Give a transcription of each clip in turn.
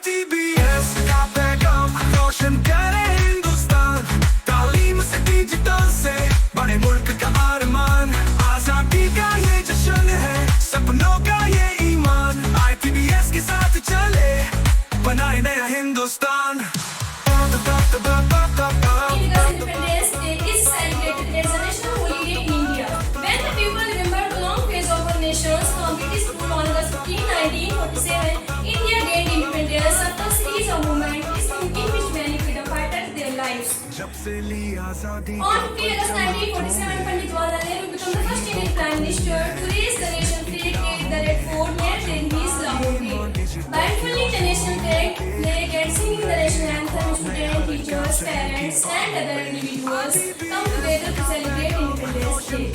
ITBS का पैगाम रोशन करे हिंदुस्तान, तालीम से डिजिटल से बड़े मुल्क का अरमान, आजादी का ये जश्न है, सपनों का ये ईमान, ITBS के साथ चले बनाए नया Hindustan. India's Independence Day is celebrated as a national holiday in India. When the people remember the long phase of our nation's competitive rule on August 15, 1947, India gained independence after a series of movements in which many freedom fighters their lives. जब से ली आजादी On 15 August 1947, Pandit Jawaharlal Nehru became the first Indian Prime Minister to raise the nation flag at the Red Fort near Delhi's Lahore Gate. By unfurling the national flag and singing the national anthem, students, teachers, parents, and other individuals come together to celebrate Independence Day.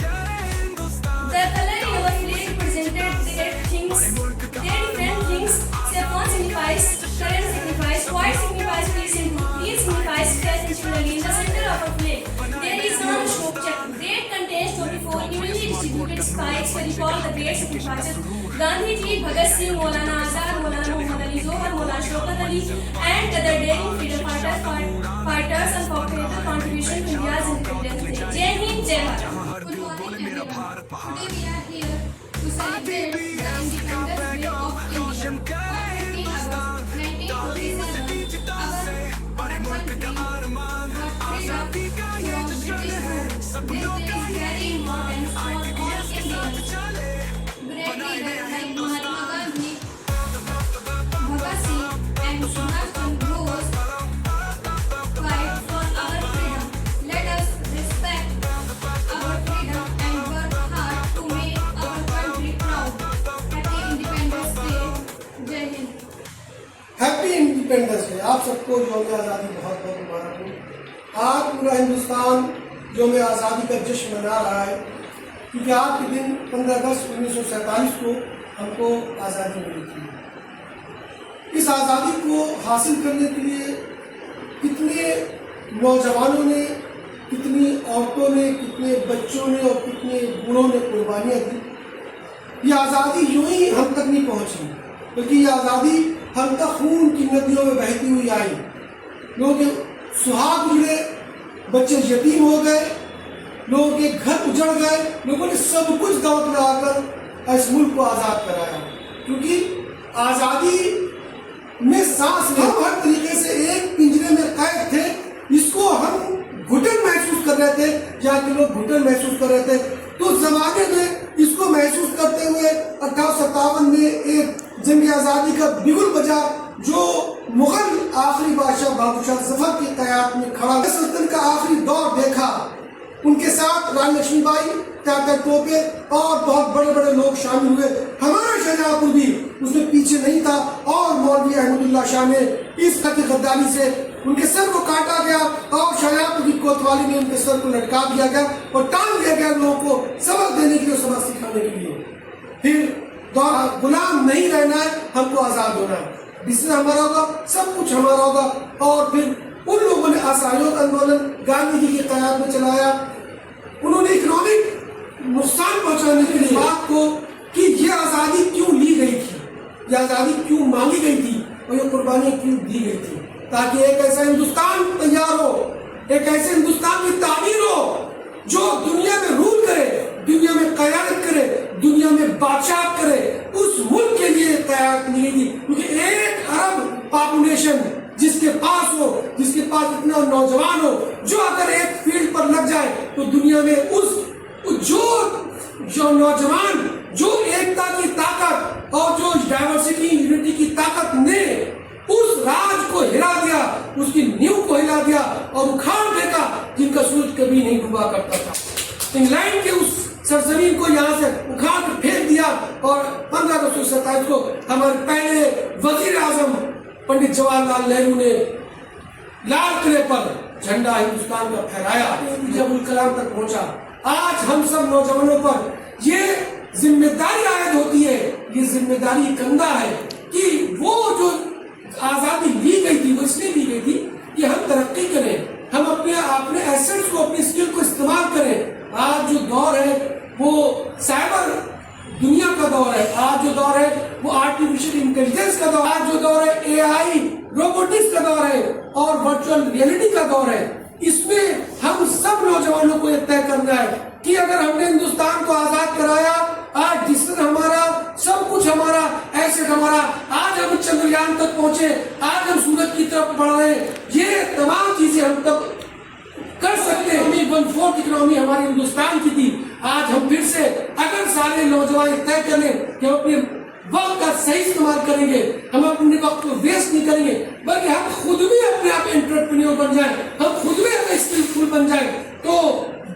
The color in our flag represented their different things. Saffron signifies courage, signifies white, signifies peace and truth. Green signifies strength and chivalry. In the center of our flag, there is an Ashok Chakra. That contains 24 evenly distributed spikes to recall the great sacrifices. Gandhi Ji, Bhagat Singh, Maulana Azad, Maulana Muhammad Ali Zohar, Maulana Shaukat Ali, and other daring freedom fighters and for their contribution to India's independence day. Jai Hind, Jai Bharat. Good morning everyone. Today we are here to celebrate the Independence Day of India. On 15 August 1947, our country got freedom from British rule. This day is very important for all Indians. Bravery like Mahatma Gandhi, Bhagat Singh, and Subhash Chandra Bose fight for our freedom. Let us respect our freedom and work hard to make our country proud. Happy Independence Day. Jai Hind. Happy independence day. आप सबको यौम आज़ादी बहुत बहुत मुबारक हो। आज पूरा हिंदुस्तान यौम आज़ादी का जश्न मना रहा है, क्योंकि आज के दिन 15 अगस्त 1947 को हमको आज़ादी मिली थी। इस आज़ादी को हासिल करने के लिए कितने नौजवानों ने, कितनी औरतों ने, कितने बच्चों ने और कितने बूढ़ों ने कुर्बानियाँ दी। ये आज़ादी यूं ही हम तक नहीं पहुँची, बल्कि ये आज़ादी हम तक खून की नदियों में बहती हुई आई। लोगों के सुहाग उजड़े, बच्चे यतीम हो गए, लोगों के घर उजड़ गए, लोगों ने सब कुछ दांव लगाकर इस मुल्क को आज़ाद कराया। क्योंकि आज़ादी में सांस ले, हम हर तरीके से एक पिंजरे में कैद थे, इसको हम घुटन महसूस कर रहे थे, जहाँ के लोग घुटन महसूस कर रहे थे। तो उस जमाने में इसको महसूस करते हुए 1857 में एक जंग आज़ादी का बिगुल बजा, जो मुगल आखिरी बादशाह बहादुर शाह जफर की क़यादत में खड़ा सल्तनत का आखिरी दौर देखा। उनके साथ रानी लक्ष्मीबाई, तात्या टोपे और बहुत बड़े बड़े लोग शामिल हुए। हमारा शाहजहांपुर भी उसमें पीछे नहीं था, और मौलवी अहमदुल्ला शाह ने इस खत गद्दारी से उनके सर को काटा गया, और शाहजहांपुर की कोतवाली में उनके सर को लटका दिया गया और टांग दिया गया लोगों को सबक देने के लिए, सबक सिखाने के लिए। फिर गुलाम नहीं रहना है, हमको आज़ाद होना है। बिजनेस हमारा होगा, सब कुछ हमारा होगा। और फिर उन लोगों ने असहयोग आंदोलन गांधी जी की क़यादत में चलाया। उन्होंने इकोनॉमिक नुकसान पहुंचाने के लिए बात को कि ये आज़ादी क्यों ली गई थी, ये आज़ादी क्यों मांगी गई थी और ये कुर्बानियाँ क्यों दी गई थी, ताकि एक ऐसा हिंदुस्तान तैयार हो, एक ऐसे हिंदुस्तान की तामीर हो जो दुनिया में रूल करे, दुनिया में क़यादत करे, दुनिया में बादशाह करे। उस मुल्क के लिए क़यादत मिली थी, क्योंकि 1 अरब पॉपुलेशन जिसके पास हो, जिसके पास इतना नौजवान हो, जो अगर एक फील्ड पर लग जाए तो दुनिया में उस जो नौजवान, जो एकता की ताकत और जो डाइवर्सिटी यूनिटी की ताकत ने उस राज को हिला दिया, उसकी नींव को हिला दिया और उखाड़ फेंका, जिनका सूरज कभी नहीं डूबा करता था। इंग्लैंड के उस सरजमीन को यहाँ से उखाड़ कर फेंक दिया, और 15 अगस्त 1947 को हमारे पहले वजीर आजम पंडित जवाहरलाल नेहरू ने लाल किले पर झंडा हिंदुस्तान का फहराया, जब अब्दुल कलाम तक पहुंचा। आज हम सब नौजवानों पर ये जिम्मेदारी आयद होती है, ये जिम्मेदारी कंधा है कि वो जो आज़ादी ली गई थी, वो इसलिए ली गई थी कि हम तरक्की करें, हम अपने एसेट्स को, अपनी स्किल को इस्तेमाल करें। आज जो दौर है वो साइबर दुनिया का दौर है, आज जो दौर है वो आर्टिफिशियल इंटेलिजेंस का दौर, आज जो दौर है AI रोबोटिक्स का दौर है और वर्चुअल रियलिटी का दौर है। इसमें हम सब नौजवानों को ये तय करना है कि अगर हमने हिंदुस्तान को आजाद कराया, आज डिसीजन हमारा, सब कुछ हमारा, एसेट हमारा, आज हम चंद्रयान तक पहुंचे, आज हम सूरज की तरफ बढ़ रहे हैं, ये तमाम चीजें हम तब कर सकते हैं। 1/4 इकोनॉमी हमारी हिंदुस्तान की थी, आज हम फिर से अगर सारे नौजवान तय कर लें कि हम अपने वक्त का सही इस्तेमाल करेंगे, हम अपने वक्त को वेस्ट नहीं करेंगे, बल्कि हम खुद भी अपने आप एंटरप्रेन्योर बन जाएं, हम खुद भी अपने स्किलफुल बन जाएं, तो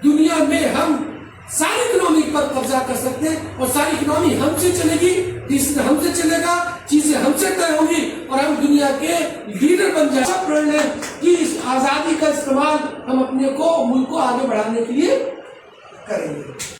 दुनिया में हम सारी इकोनॉमी पर कब्जा कर सकते हैं और सारी इकोनॉमी हमसे चलेगी, डिसीजन हमसे चलेगा, चीजें हमसे तय होंगी और हम दुनिया के लीडर बन जाएंगे। सब प्रण लें कि इस आजादी का इस्तेमाल हम अपने को, मुल्क को आगे बढ़ाने के लिए करेंगे।